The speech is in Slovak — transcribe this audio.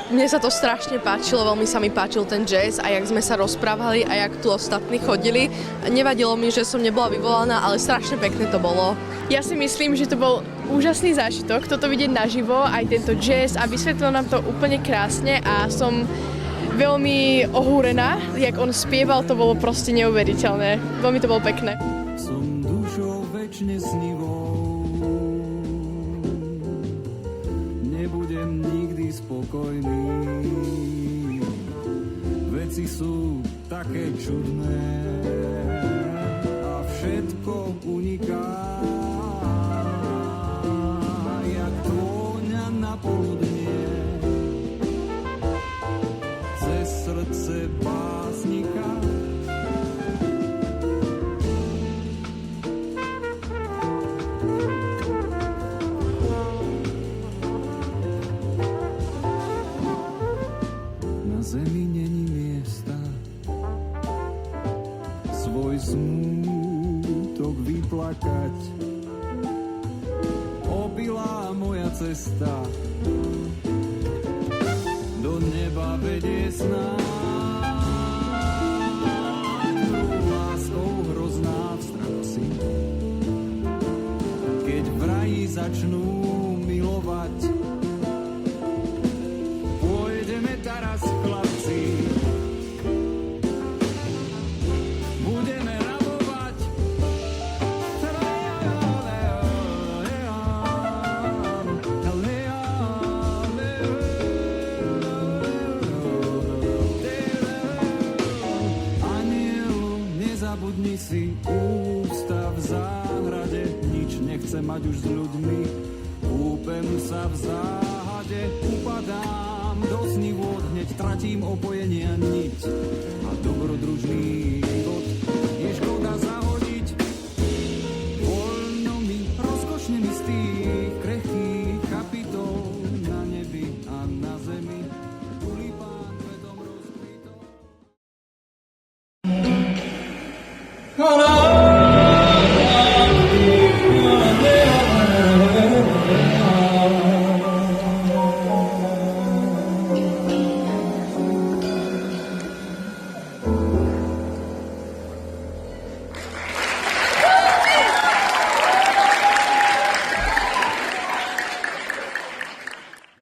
Mne sa to strašne páčilo, veľmi sa mi páčil ten jazz a jak sme sa rozprávali a jak tu ostatní chodili. Nevadilo mi, že som nebola vyvolaná, ale strašne pekné to bolo. Ja si myslím, že to bol úžasný zážitok, toto vidieť naživo, aj tento jazz a vysvetlil nám to úplne krásne a som veľmi ohúrená, jak on spieval, to bolo proste neuveriteľné. Veľmi to bolo pekné. Som dušou večne snivou, nebudem nikdy spokojný. Veci sú také čudné a všetko uniká, jak tôňa na poludnie. Cez srdce básnika zemi není miesta, svoj smútok vyplakať. Opilá moja cesta, do neba vedie snáď. Láskou hrozná v strapci, keď v raji začnú milovať. Pôjdeme teraz chlapci, budeme rabovať. Aniel, nezabudni si ústa v záhrade, nič nechce mať už s ľuďmi. Kúpem sa v záhade, upadám do snívod, hneď tratím opojenia niť a dobrodružný